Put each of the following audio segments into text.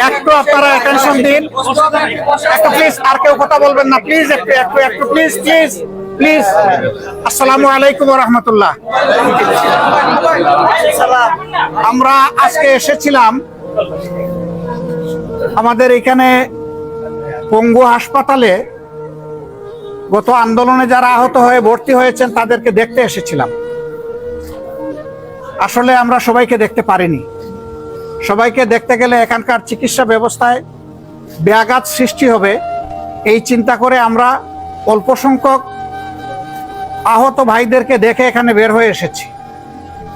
একটু আপনারা অ্যাটেনশন দিন, একটু প্লিজ। আর কেউ কথা বলবেন না প্লিজ, একটু একটু একটু প্লিজ প্লিজ প্লিজ। আসসালামু আলাইকুম ওয়া রাহমাতুল্লাহ। আমরা আজকে এসেছিলাম আমাদের এখানে পঙ্গু হাসপাতালে গত আন্দোলনে যারা আহত হয়ে ভর্তি হয়েছেন তাদেরকে দেখতে এসেছিলাম। আসলে আমরা সবাইকে দেখতে পারিনি। সবাইকে দেখতে গেলে এখানকার চিকিৎসা ব্যবস্থায় ব্যাঘাত সৃষ্টি হবে, এই চিন্তা করে আমরা অল্প সংখ্যক আহত ভাইদেরকে দেখে এখানে বের হয়ে এসেছি।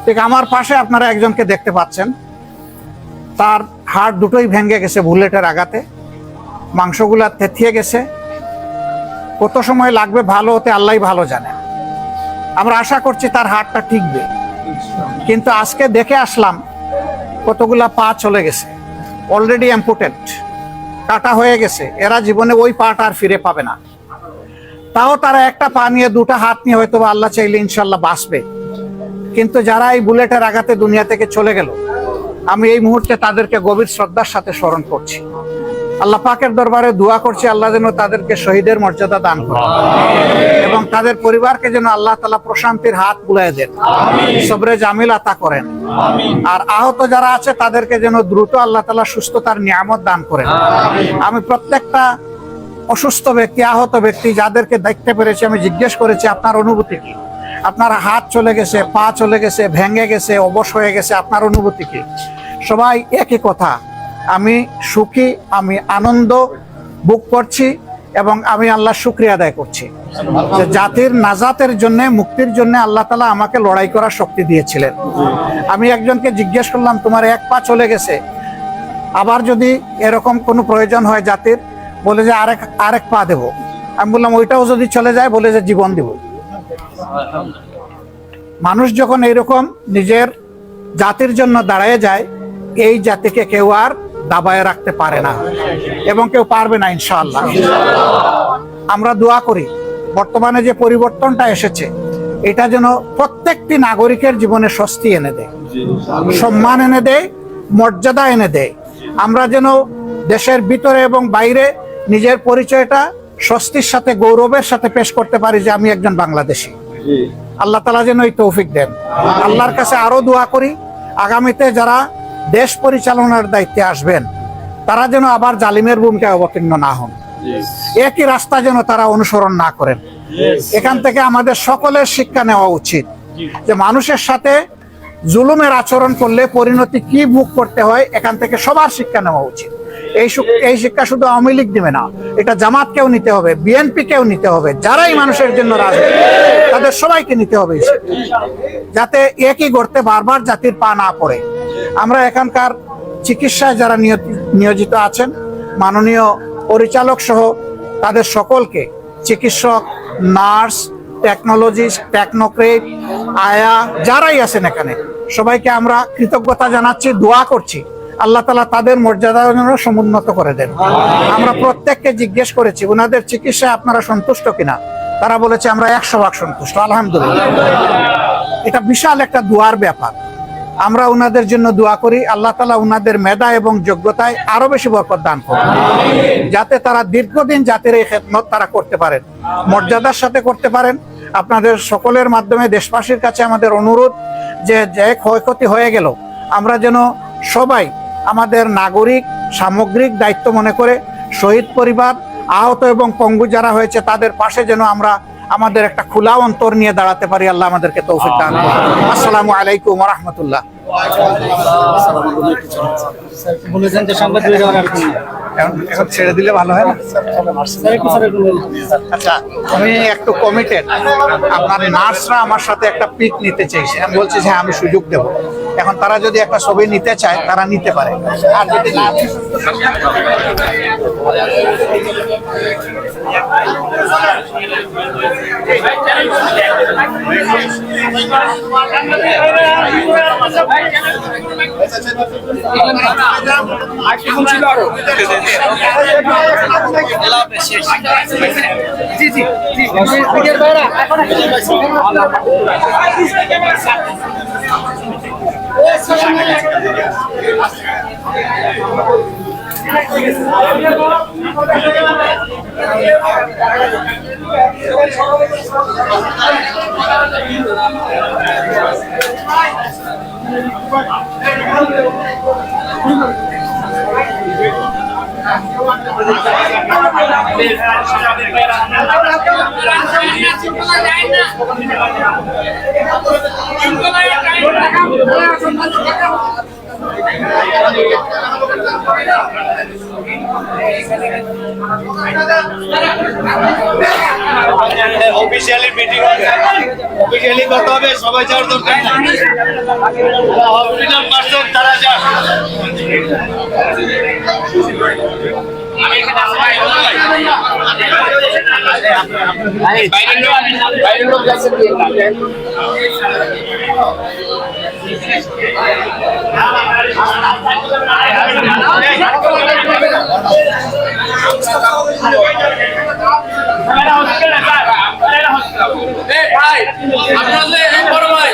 ঠিক আমার পাশে আপনারা একজনকে দেখতে পাচ্ছেন, তার হাড় দুটোই ভেঙে গেছে বুলেটের আঘাতে, মাংসগুলা থেতিয়ে গেছে। কত সময় লাগবে ভালো হতে আল্লাহই ভালো জানে। আমরা আশা করছি তার হাড়টা ঠিকবে, কিন্তু আজকে দেখে আসলাম কতগুলা পা চলে গেছে, অলরেডি অ্যাম্পুটেড, কাটা হয়ে গেছে। এরা জীবনে ওই পাটা আর ফিরে পাবে না। তাও তারা একটা পা নিয়ে দুটা হাত নিয়ে হয়তো আল্লাহ চাইলে ইনশাল্লাহ বাঁচবে। কিন্তু যারা এই বুলেটের আঘাতে দুনিয়া থেকে চলে গেল, আমি এই মুহূর্তে তাদেরকে গভীর শ্রদ্ধার সাথে স্মরণ করছি। আল্লাহ পাকের দরবারে দোয়া করছি আল্লাহ যেন তাদেরকে শহীদের মর্যাদা দান করেন এবং তাদের পরিবারকে যেন আল্লাহ তাআলা প্রশান্তির হাত বুলায় দেন, সবরে জামিল আতা করেন। আর আহত যারা আছে তাদেরকে যেন দ্রুত আল্লাহ তাআলা সুস্থতার নিয়ামত দান করেন। আমি প্রত্যেকটা অসুস্থ ব্যক্তি, আহত ব্যক্তি যাদেরকে দেখতে পেরেছি আমি জিজ্ঞেস করেছি আপনার অনুভূতি কি? আপনার হাত চলে গেছে, পা চলে গেছে, ভেঙে গেছে, অবশ হয়ে গেছে, আপনার অনুভূতি কি? সবাই একই কথা, আমি সুখী, আমি আনন্দ ভোগ করছি এবং আমি আল্লাহর শুকরিয়া আদায় করছি যে জাতির নাজাতের জন্য, মুক্তির জন্য আল্লাহ তাআলা আমাকে লড়াই করার শক্তি দিয়েছিলেন। আমি একজনকে জিজ্ঞেস করলাম তোমার এক পা চলে গেছে, আবার যদি এরকম কোনো প্রয়োজন হয় জাতির, বলে যে আরেক পা দেব। আমি বললাম ওইটাও যদি চলে যায়, বলে যে জীবন দেব। মানুষ যখন এইরকম নিজের জাতির জন্য দাঁড়ায় যায়, এই জাতিকে কেউ আর দাবায় রাখতে পারে না এবং কেউ পারবে না ইনশাআল্লাহ। আমরা দোয়া করি বর্তমানে যে পরিবর্তনটা এসেছে, এটা যেন প্রত্যেকটি নাগরিকের জীবনে স্বস্তি এনে দেয়, সম্মান এনে দেয়, মর্যাদা এনে দেয়। আমরা যেন দেশের ভিতরে এবং বাইরে নিজের পরিচয়টা স্বস্তির সাথে, গৌরবের সাথে পেশ করতে পারি যে আমি একজন বাংলাদেশী। আল্লাহ তাআলা যেন এই তৌফিক দেন। আল্লাহর কাছে আরো দোয়া করি আগামীতে যারা দেশ পরিচালনার দায়িত্বে আসবেন তারা যেন আবার জালিমের ভূমিকায় অবতীর্ণ না হন, একই রাস্তা যেন তারা অনুসরণ না করেন। এখান থেকে আমাদের সকলের শিক্ষা নেওয়া উচিত যে মানুষের সাথে জুলুমের আচরণ করলে পরিণতি কি ভোগ করতে হয়, এখান থেকে সবার শিক্ষা নেওয়া উচিত। এই শিক্ষা শুধু আওয়ামী লীগ দিবে না, এটা জামাতকেও নিতে হবে, বিএনপিকেও নিতে হবে, যারাই মানুষের জন্য রাজনীতি তাদের সবাইকে নিতে হবে, যাতে একই গর্তে বারবার জাতির পা না পড়ে। আমরা এখানকার চিকিৎসায় যারা নিয়োজিত আছেন, মাননীয় পরিচালক সহ তাদের সকলকে, চিকিৎসক, নার্স, টেকনোলজিস্ট, টেকনোক্রেট, আয়া যারাই আছেন এখানে, সবাইকে আমরা কৃতজ্ঞতা জানাচ্ছি, দোয়া করছি আল্লাহ তাআলা তাদের মর্যাদা যেন সমুন্নত করে দেন। আমরা প্রত্যেককে জিজ্ঞেস করেছি ওনাদের চিকিৎসায় আপনারা সন্তুষ্ট কিনা, তারা বলেছে আমরা 100% সন্তুষ্ট, আলহামদুলিল্লাহ। এটা বিশাল একটা দোয়ার ব্যাপার। আমরা ওনাদের জন্য দোয়া করি আল্লাহ তাআলা ওনাদের মেধা এবং যোগ্যতায় আরো বেশি বরকত দান করুন, যাতে তারা দীর্ঘদিন জাতির এই খেদমত তারা করতে পারেন, মর্যাদার সাথে করতে পারেন। আপনাদের সকলের মাধ্যমে দেশবাসীর কাছে আমাদের অনুরোধ যে ক্ষয়ক্ষতি হয়ে গেল, আমরা যেন সবাই আমাদের নাগরিক সামগ্রিক দায়িত্ব মনে করে শহীদ পরিবার, আহত এবং পঙ্গু যারা হয়েছে তাদের পাশে যেন আমরা আমাদের একটা খোলা অন্তর নিয়ে দাঁড়াতে পারি। আল্লাহ আমাদেরকে তৌফিক দান করুন। আসসালামু আলাইকুম ওয়া রাহমাতুল্লাহ। এখন ছেড়ে দিলে ভালো হয় না? আচ্ছা, আমি একটু কমিটেড। আপনার নার্সরা আমার সাথে একটা পিক নিতে চাইছে, আমি বলছি যে আমি সুযোগ দেব। এখন তারা যদি একটা ছবি নিতে চায় তারা নিতে পারে, আর যদি না জি জি জি অফিসিয়ালি মিটিং অফিসিয়ালি কথা হবে, সবাই যাওয়ার দরকার নাই, পার্সেন্ট তারা যান। বাইরের লোক যাচ্ছে ভাই, আপনাদের বড় ভাই